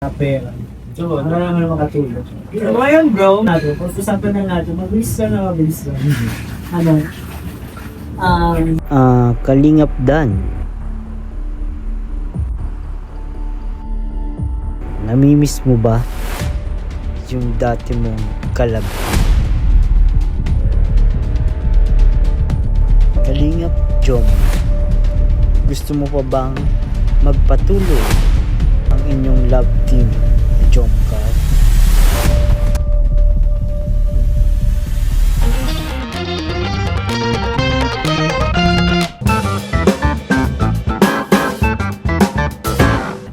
pera. So, ano naman makatulog. So, ngayon bro, pag-usapan na natin, mabilis lang. Ano? Kalingap Dan. Namimiss mo ba yung dati mong kalab? Kalingap Jom, gusto mo pa bang magpatuloy ang inyong love team na Jomcar?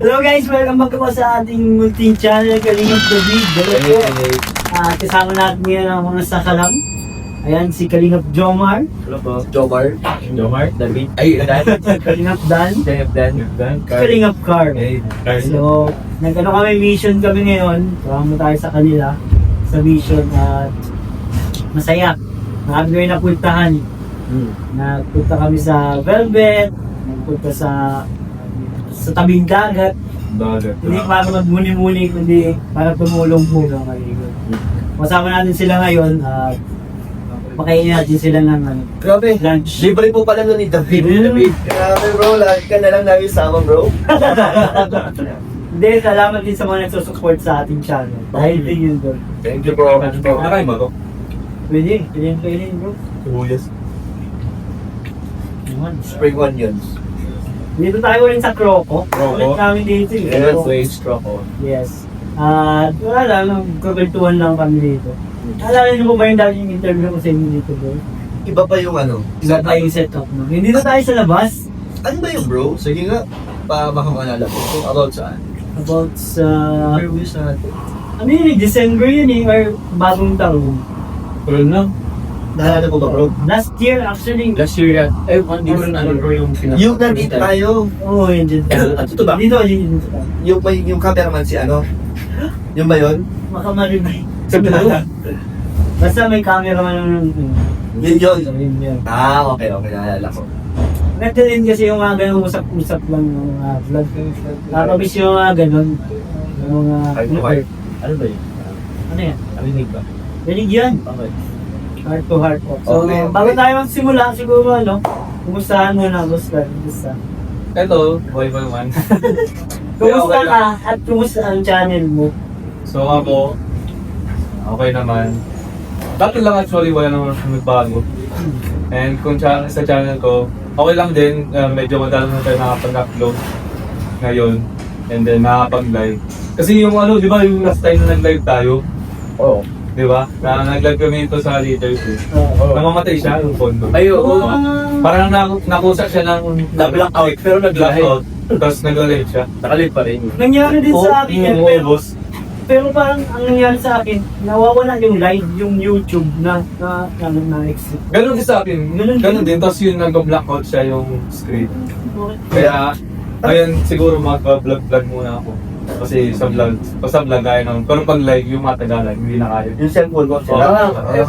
Hello guys, welcome back po sa ating multi-channel Kalingap David. Kasama natin ngayon ang mga sakalam. Ayan, si Kalingap Jomar. Hello po. Jomar, David. Kalingap Dan. Dan. Kalingap Car. Carl. So, kami, mission kami ngayon. Kasama tayo sa kanila sa mission at masaya. Marami kami napuntahan. Nagpunta kami sa Velvet, nagpunta sa tabing dagat. Hindi para magmuni-muni, kundi para tumulong po ng kaligon. Kasama natin sila ngayon at makainin natin sila ng Grabe. lunch. Libre po pala nun ni David. Grabe bro, lagi ka na lang namin sama bro. Hindi, salamat din sa mga nagsusupport sa ating channel. Dahil din yun doon. Thank you bro. Nakain mo to? Pwede bro. Sibuyas. Naman. Spring onions. Dito tayo rin sa Croco. Croco? Ulit namin dito eh. Yes, wage straw ko. Yes. At wala lang, nagkakultuhan lang kami dito. Alala niyo po ba yung dating interview ko sa inyo dito bro? Iba pa yung ano? Iba pa yung setup no? Hindi na tayo sa labas. Ano ba yung bro? Sige nga. Baka malala ko. Kung about saan? About sa... Where we sa atin? Ano yun eh, December yun eh, or bagong taon. Pero na. Naalala ko ba bro? Last year actually. Last year yan. Hindi ko rin alam bro yung pinaka. Yung nandito tayo. Oo, yun dito. Ito ba? Dito, dito tayo. Yung cameraman si ano? Yung ba yun? Makamaribay. Sabi na. Basta may camera man yung... Yun yun. Yun yun. Okay. Naalala ko. Nagtalin kasi yung mga ganun usap-usap lang ng mga vlog. Nakakabis yung mga ganun. Yung mga... Ano ba yun? Ano yan? Narinig ba? Galing yan. Okay. Heart to heart po. So, Okay. bago tayo magsimula, siguro ano, kumustahan muna, kumusta? Ito, boy man. Kumusta ka at kumusta ang channel mo? So ako, okay naman. Dati lang actually, wala naman nagbago. And kung sa channel ko, okay lang din. Medyo madalang na tayo nakapag-upload ngayon. And then nakapag-live. Kasi yung ano, di ba yung last time na nag-live tayo? Oo. Di ba? Nag-live kami ito sa Leaders. Namamatay siya yung fondo. Ay, oo. Parang nakusa siya ng Na-blackout, pero blackout. Tapos nag-live siya. Nakalive pa rin. Nangyari din sa akin yan, pero, boss. pero parang ang nangyari sa akin, nawawala yung live, yung YouTube na exit. Ganun din sa akin. Ganun din. Tapos yun nag-blackout siya yung screen. Kaya, ngayon siguro mag-vlog muna ako. Kasi sa vlog kaya naman. Pero pag live, yung matagalan, hindi na kaya. Yung cellphone ko.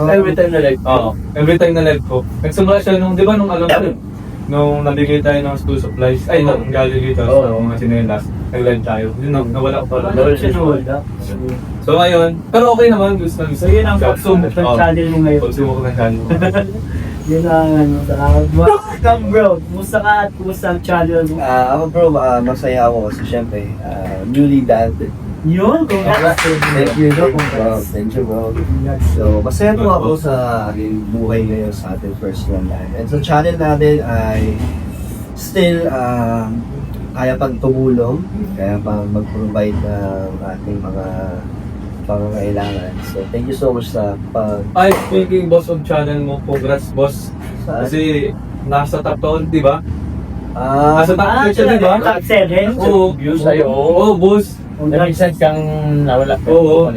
Every time na live. Oo. Every time na live ko. Nagsimula siya nung, di ba nung alam ko, nung nabigay tayo ng school supplies, ay, nung galing dito, mga sinelas, nag-live tayo. Yun, nawala ko pala. Nawala. So ngayon, pero okay naman, gusto na. So yun ang consume ng channel mo ngayon. Consume ko ng channel mo. Yun ang ano, salamat mo. Welcome bro, kumusta ka at kumusta ang channel mo? Ako bro, masaya ako kasi syempre, newly dad. Yun, congrats. Thank you bro. Congrats. Thank you bro. Congrats. So, masaya po ako sa aking buhay ngayon sa ating first one live. And sa channel natin ay still kaya pang tumulong, kaya pang mag-provide ng ating mga pangangailangan. So, thank you so much sa Ay, speaking boss of channel mo, congrats boss. Kasi nasa top 2, di ba? Nasa top 2 siya, di ba? Top 7? Oo. Views sa'yo. Oo, boss. Nag-minsan kang nawala. Oo.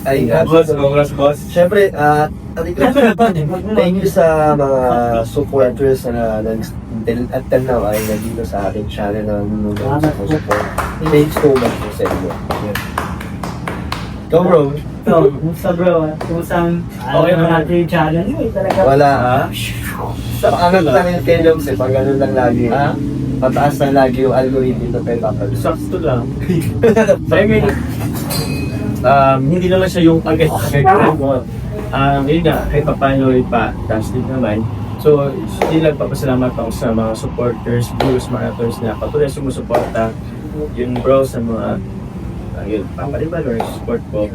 Ay, Boss, congrats boss. syempre, thank you sa mga supporters na until now ay nandito sa ating channel na nanonood sa support. Thanks so much po sa inyo. Go bro. So, kumusta bro? Kumusta ang Okay ano naman. natin yung channel mo? Talaga. Wala ha? Sa angat lang yung kay Joms pag ganun lang lagi. Ha? Pataas na lagi yung algorithm na pinapalo. Sakto lang. I mean, hindi naman siya yung agad-agad mo. Yun nga, kahit pa paano ipa-task din naman. So, still nagpapasalamat ako sa mga supporters, viewers, marathons na patuloy sumusuporta. Yung bro sa mga yun, papaliban or support ko.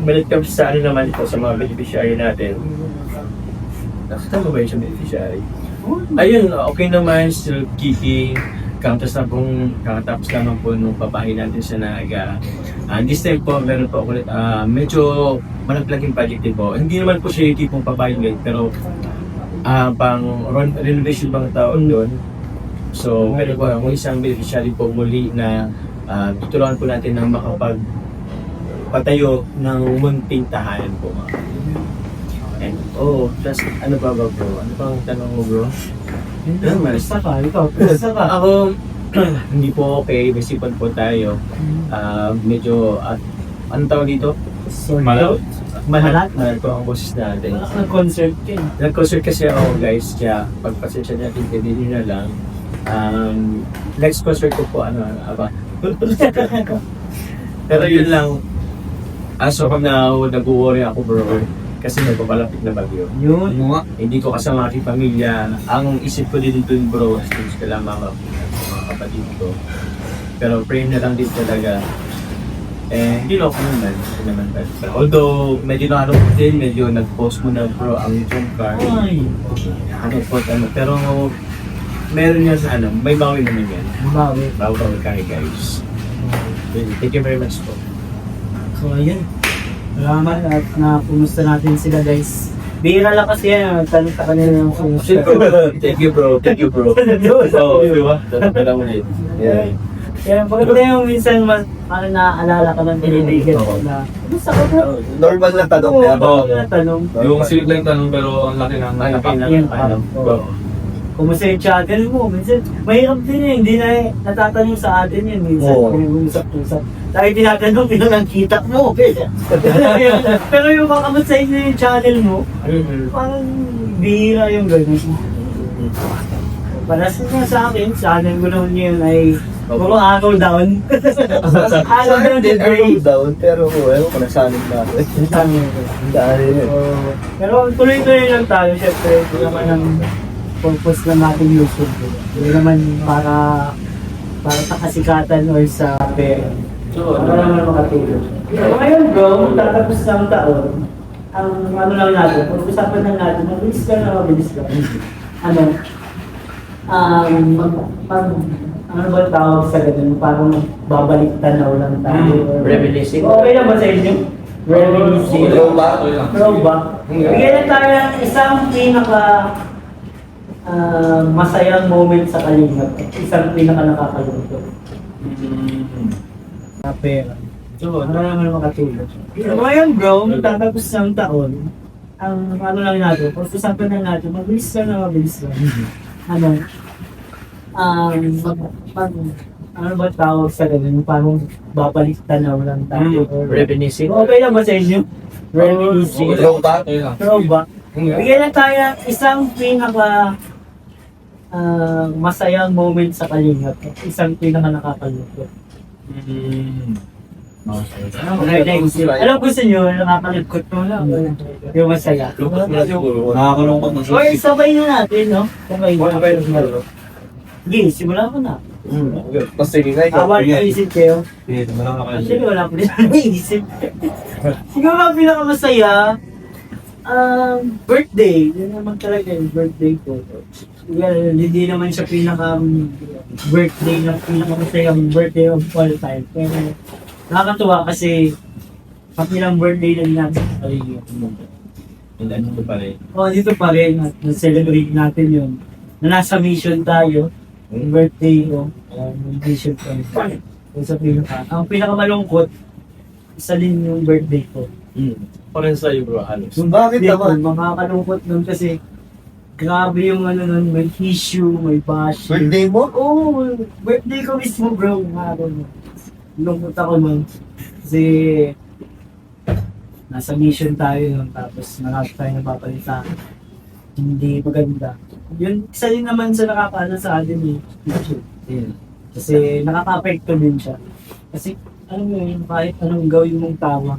When it comes sa ano naman ito, sa mga beneficiary natin, nakita mo ba yung sa beneficiary? Ayun, okay naman, still kicking. Kakatapos lamang po nung papahin natin sa Naga. This time po, meron po ako ulit, medyo malaglaking project din po. Hindi naman po siya yung tipong papahin ngayon, pero pang renovation bang tawag doon. So, meron po ako isang beneficiary po muli na tutulungan po natin na makapagpatayo ng munting tahanan po. And, plus ano ba bro? Ano bang tanong mo bro? Basta ka, ikaw. Basta ka. Ako, hindi po okay. May sipan po tayo. Medyo, anong tawag dito? Malat? Malat po ang boses natin. Nag-concert ka eh. Nag-concert kasi ako guys, kaya pagpasensya natin, pwede nyo na lang. Next concert ko po, pero yun lang, as of now, nag-worry ako bro. Kasi may papalapit na bagyo. Yun. Hindi ko kasama aking pamilya. Ang isip ko din dun bro, since ka lang mga kapatid ko. Pero pray na lang din talaga. Hindi na ako naman. Although, medyo nakalungkot din, medyo nag-post mo na bro ang Jom Car. Ay. Pero meron nga sa may bawi naman yan. Bawi. Bawi kami guys. Thank you very much po. So, ayun. Salamat at napumusta natin sila guys. Bihira lang kasi yan, tanong sa kanila ng kumusta. Thank you bro. Thank you bro. Di ba? Tanong ka lang ulit. Yeah. Kaya pagkat yung minsan parang naaalala ka ng piniligan ko na kumusta ka bro? Normal na tanong niya. Oo. Na tanong. Yung simple lang tanong pero ang laki ng Yan, kumusta yung channel mo? Minsan, mahirap din eh. Hindi na natatanong sa atin yan. Minsan, Oo. kung usap-usap. Dahil tinatanong, pinang kita mo. Pero yung makamusta yung channel mo, parang bihira yung gano'n. Para sa akin, channel ko naman yun ay puro araw down. Araw down din, Arrow down, pero ewan ko nasanib natin. Dahil Pero tuloy-tuloy lang tayo, syempre. Ito naman ang purpose ng ating YouTube. Hindi naman para sa kasikatan or sa pera. Para naman makatulong. So ngayon bro, tatapos ng taon, ang ano lang natin, pag-usapan lang natin, mabilis ka. Ano ba tawag sa ganun? Parang babalik tanaw lang tayo. Reminiscing. Okay lang ba sa inyo? Reminiscing. Throwback. Bigyan na tayo ng isang masayang moment sa Kalingap. Isang nakakalungkot. Na pera. So, ano naman makatulog? Ngayon bro, tatapos ng taon, ang ano lang natin, pag-usapan lang natin, mabilis lang. Ano ba tawag sa ganun? Parang babalik tanaw lang tayo. Reminiscing. Okay lang ba sa inyo? Reminiscing. throwback. Throwback. Bigyan na tayo ng isang masayang moment sa Kalingap. Isang nakakalungkot. Alam gusto nyo, nakakalungkot mo lang. Yung masaya. Nakakalungkot na Or sabay na natin, no? Sabay na. Sige, simulan ko na. Tapos sige nga ikaw. Awal na isip kayo. Actually, wala ko din naisip. Siguro ang pinakamasaya, birthday. Yun naman talaga yung birthday ko. Well, hindi naman siya birthday na pinakamasayang birthday of all time. Pero nakakatuwa kasi kapilang birthday na natin sa Kalingap. And ano pa rin? Dito pa rin at na-celebrate natin yun. Na nasa mission tayo. Yung birthday ko. Mission ko. Ang pinakamalungkot, isa din yung birthday ko. Parang sa'yo bro, halos. Bakit naman? Makakalungkot nun kasi grabe yung nun, may issue, may bash. Birthday mo? Oo, birthday ko mismo bro. Lungkot ako nun. Kasi nasa mission tayo nun, tapos marami tayo napapalita. Hindi maganda. Yun, isa din naman sa nakakaano sa atin eh. Kasi nakaka-apekto din siya. Kasi, ano mo yun, kahit anong gawin mong tama.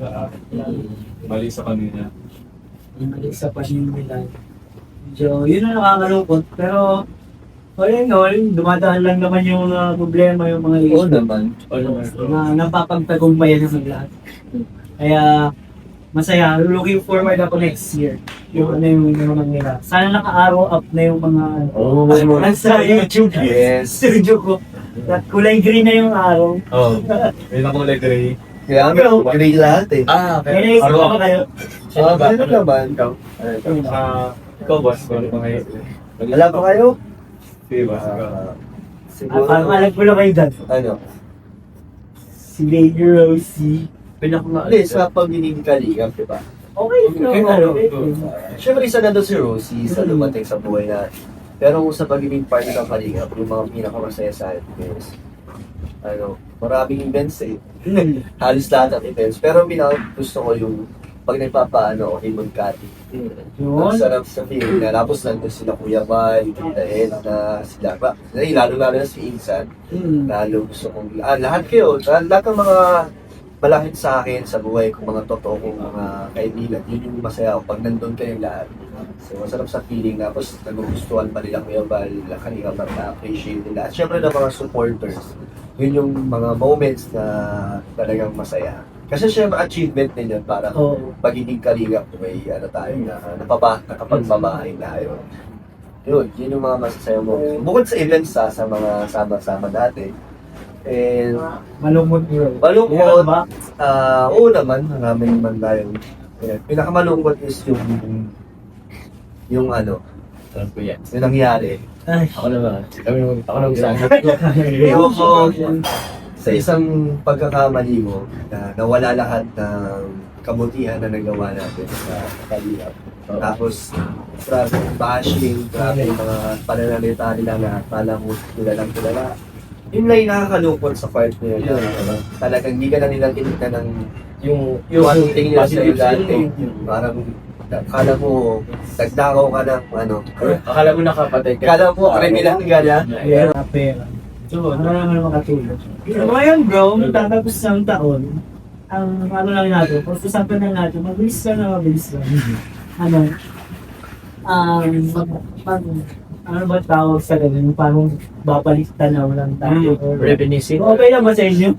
Mali sa kanila. Mali sa paninilan. So, yun ang nakakalungkot. Pero, all in all, dumadaan lang naman yung mga problema, yung mga Oo issue naman. na napapagtagumpayan ng lahat. Kaya, masaya. Looking forward ako next year. Yung ano yung mga nila. Sana naka-arrow up na yung mga sa YouTube. Yes. Studio ko. At kulay green na yung araw. Oo. May nakulay gray. Kaya grade lahat eh. Kaya naisip ko kayo. Ano naman? Ikaw boss, ano pa ngayon? Wala pa kayo? Sige boss. Siguro, Parang alam ko na kayo dad. ano? Si Lady Rosie. Hindi, sa pagiging kalingap, di ba? Okay, Okay. Siyempre, isa na doon si Rosie, isa dumating sa buhay natin. Pero kung sa pagiging part ng kalingap, yung mga pinakamasaya sa atin is, maraming events eh. Halos lahat ng events. Pero gusto ko yung pag nagpapaano, kay Magkati. Yun. Ang sarap sa feeling na tapos nandun sila Kuya Val, Tita Edna, sila ba? Lalo-lalo na si Insan. Lalo gusto kong, lahat kayo, lahat ng mga malapit sa akin, sa buhay ko, mga totoo kong mga kaibigan, yun yung masaya ako pag nandun kayong lahat. So, masarap sa feeling na, tapos nagugustuhan pa nila Kuya Val, kanina ba na-appreciate nila. At syempre na mga supporters, yun yung mga moments na talagang masaya. Kasi syempre achievement din yun para pagiging kalingap, may tayo na nakapagbabahay tayo. Yun yung mga masasaya moments. Bukod sa events sa mga sama-sama natin, and Malungkot bro. malungkot, ba? oo naman, marami naman tayong pinakamalungkot is yung ano, Sarap ko yan. yung nangyari. Ay. Ako naman. Ako naman saan. Ayoko sa isang pagkakamali mo na nawala lahat ng kabutihan na nagawa natin sa kalingap. Tapos, grabe bashing, grabe yung mga pananalita nila na akala mo kilalang kilala. Yun lang yung nakakalungkot sa part nila. Talagang hindi ka na nila tinita ng yung anong tingin nila sa'yo dati. Parang akala mo nagdakaw ka ng ano. Akala mo nakapatay ka. Akala mo kriminal ka na. Pera, pera. So, ano naman makatulog? Ngayon bro, tatapos ng taon, ang ano lang natin, pag-usapan lang natin, mabilis lang. Ano ba tawag sa ganun? Parang babaliktad na walang tayo. Reminiscing. Okay lang ba sa inyo?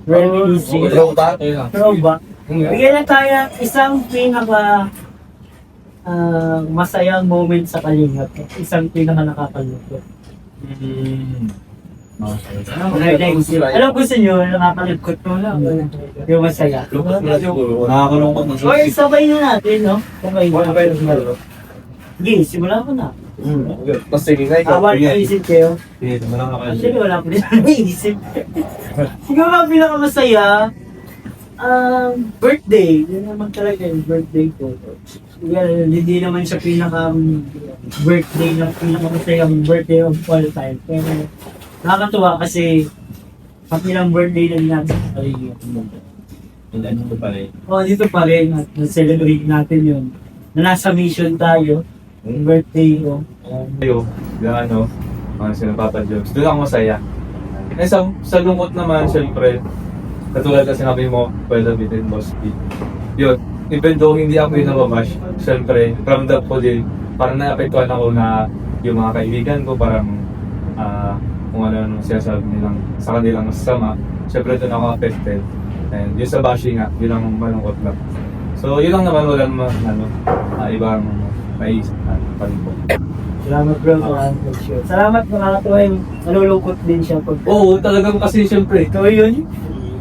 Reminiscing. Throwback. Throwback. Bigyan na tayo isang pinaka masayang moment sa Kalingap. Isang pinaka nakakalungkot. Alam ko sa inyo, nakakalungkot mo lang. Yung masaya. Nakakalungkot na Or sabay na natin, no? Okay na. Sige, simulan ko na. Mas sige nga ikaw. Awan naisip kayo. Hindi, naman ako Actually, wala ko din naisip. Siguro ang pinakamasaya, birthday. Yun naman talaga yung birthday ko. Well, hindi naman siya birthday na pinakamasayang birthday of all time. Pero nakakatuwa kasi kapilang birthday na natin sa Kalingap. Ano ko pa rin. Dito pa rin at na-celebrate natin yun. Na nasa mission tayo. Yung birthday ko. Tayo, yung mga sinapapa jokes. Doon ako masaya. Eh, sa lungkot naman, syempre, katulad na sinabi mo, pwede bitin, Boss P. Yun, even though hindi ako yung nababash, syempre, ramdam ko din, parang naapektuhan ako na yung mga kaibigan ko, parang kung ano sinasabi nilang sa kanilang masama, syempre doon ako affected. And yung sa bashing nga, yun ang malungkot lang. So, yun lang naman, walang ibang maisip na palibot. Salamat bro, salamat nakakatuwa yung nalulungkot din siya pag... Oo, talagang kasi syempre, Ito yun.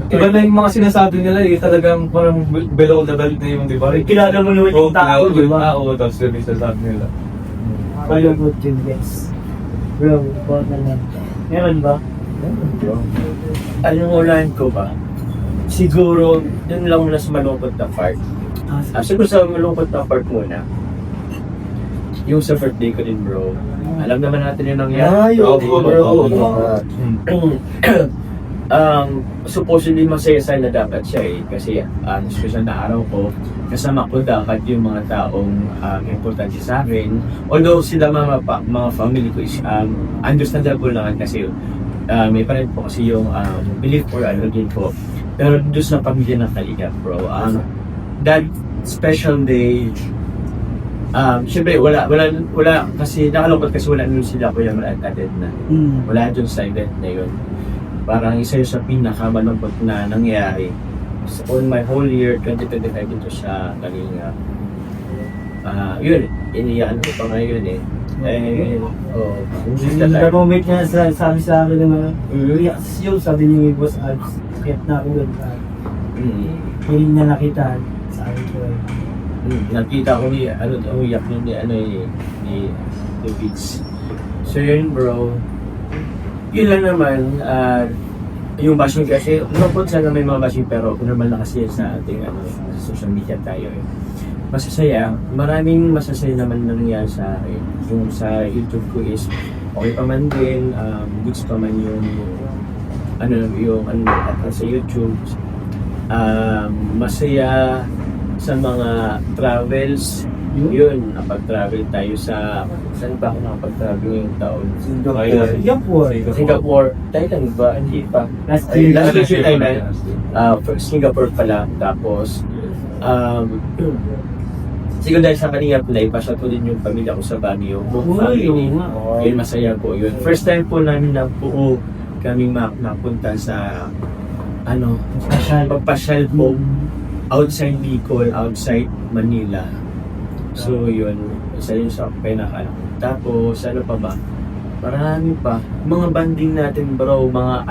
iba na yung mga sinasabi nila talagang parang below the belt na yung, di ba? Kilala mo naman yung tao, di ba? Oo, tapos yung sinasabi nila. Nakakalungkot yun guys. Bro, baka na lang. Meron ba? Anong unahin ko ba? Siguro, dun lang muna sa malungkot na part. Siguro sa malungkot na part muna. Yung sa birthday ko din bro. Alam naman natin yung nangyari. Ay, oo, Oo, bro. oo. supposedly masaya sana dapat siya kasi special na araw ko, kasama ko dapat yung mga taong importante sa akin. Although sila mga family ko is understandable naman kasi may pa rin po kasi yung belief or ano din po. Pero doon sa pamilya ng Kalingap, bro, that special day, syempre wala kasi nakalungkot kasi wala nun sila Kuya Mar at Edna. Wala dun sa event na yun. Parang isa yun sa pinakamalungkot na nangyari on my whole year 2025 dito sa Kalingap. Yun, iniyakan ko pa ngayon The moment niya sabi sa akin naman, yung sabi ni Boss Alps, kaya na ako doon. Hiling na nakita, sabi ko nakita ko ni umiyak ni Vince. So yun bro, yun lang naman. Yung bashing kasi lungkot sana may mga bashing pero normal na kasi sa ating sa social media tayo masasaya, maraming masasaya naman nangyari sa akin. Yung sa YouTube ko is okay pa man din, goods pa man yung sa YouTube. Masaya sa mga travels. Yun, napag-travel tayo sa saan ba ako nakapag-travel yung taon? Singapore. Thailand ba? Hindi pa. Last year Thailand. Singapore pala. Tapos siguro dahil sa kanina naipasya ko din yung pamilya ko sa Baguio. Yun, masaya po yun. First time po namin na buo kaming napunta sa magpasyal po outside Bicol, outside Manila. So yun, isa yun sa pinaka. Tapos ano pa ba? Marami pa. Mga banding natin bro, mga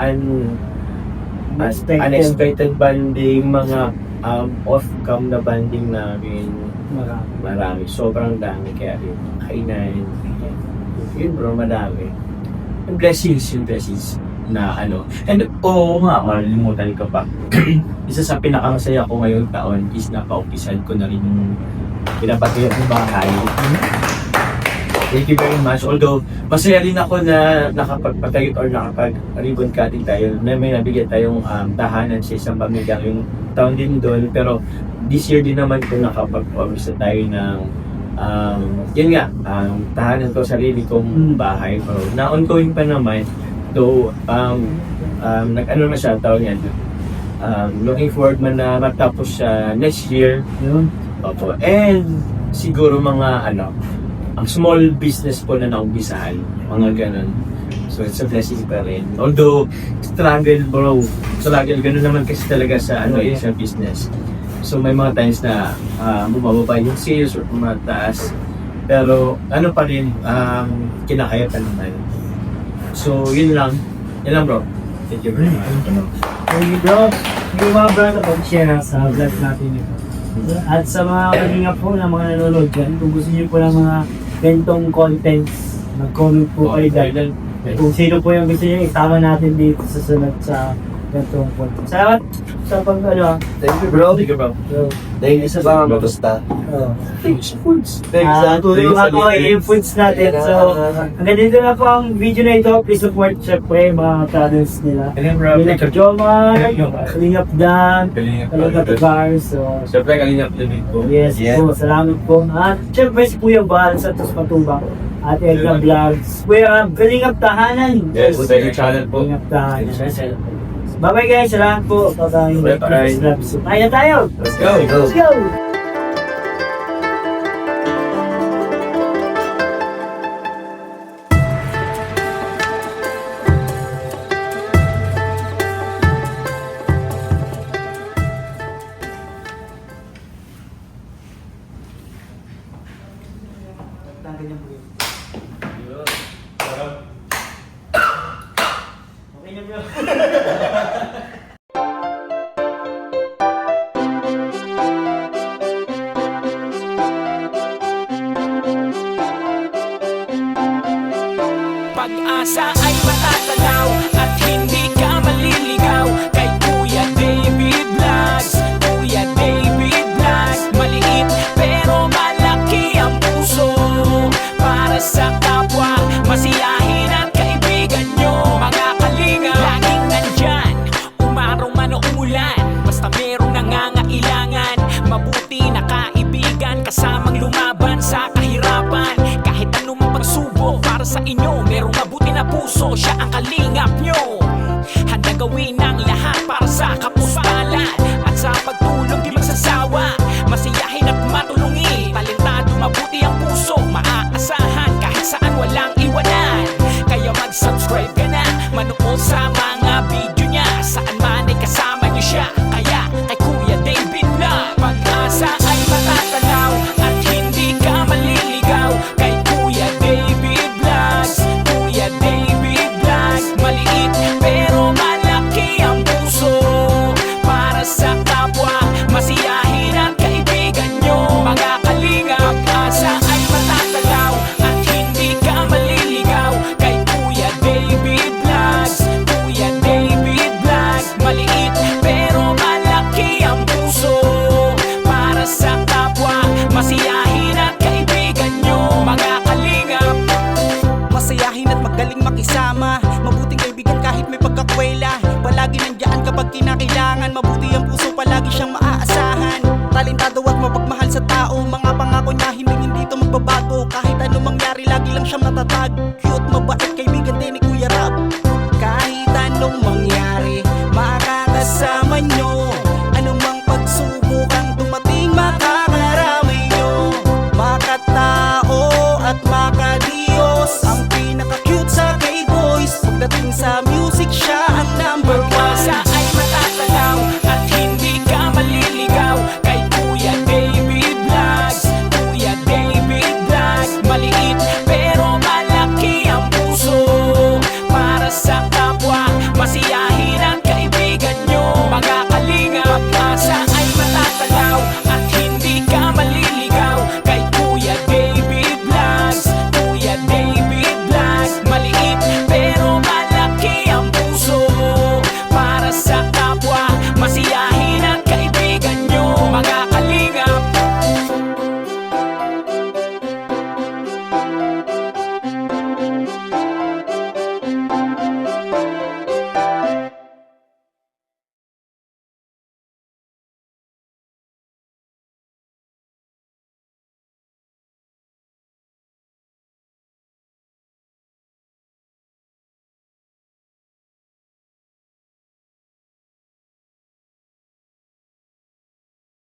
unexpected banding, mga off-cam na banding namin. Marami. Sobrang dami. Kaya yun, kainan. Yun bro, madami. Yung blessings na And malilimutan ko pa. Isa sa pinakamasaya ko ngayong taon is naka-official ko na rin yung pinapatuyot ng bahay. Thank you very much. Although, masaya rin ako na nakapagpatayot or nakapag-ribbon cutting tayo, na may nabigyan tayong tahanan sa isang pamilya yung taon din doon. Pero this year din naman kung nakapag-promise tayo ng yun nga, tahanan ko, sarili kong bahay. Pero na-ongoing pa naman, though nag-ano na siya taon yan. Looking forward man na matapos siya next year. Opo. And siguro mga ang small business po na naumpisahan, mga ganun. So it's a blessing pa rin. Although struggle bro, ganun naman kasi talaga sa sa business. So may mga times na bumababa yung sales or tumataas. Pero pa rin, kinakaya pa naman. So yun lang bro. Thank you very much. Thank you bro. Yung mga bro na pag-share sa vlog natin ito. At sa mga kanina po na mga nanonood dyan, kung gusto niyo po ng mga gantong contents, mag-comment po kayo dahil kung sino po yung gusto niyo, isama natin dito sa sunod sa gantong content. Salamat sa Thank you bro. Thank you bro. Thank you sa mga matusta. Thanks foods. Tulong ako yung foods natin. So, hanggang dito na po ang video na ito. Please support syempre mga channels nila. Kalingap Jomar, Kalingap Dan, Kalingap Bar. So, Siyempre, kanina din po. yes po, salamat po. At syempre si Kuya Bahal sa Tos Matubang at Edna Vlogs. Kuya, Kalingap Tahanan. Yes, sa yung channel po. Kalingap Tahanan. Bye-bye guys, salamat po. Bye-bye. Kaya na tayo. Let's go. Let's go. siyang matatag, cute, mabait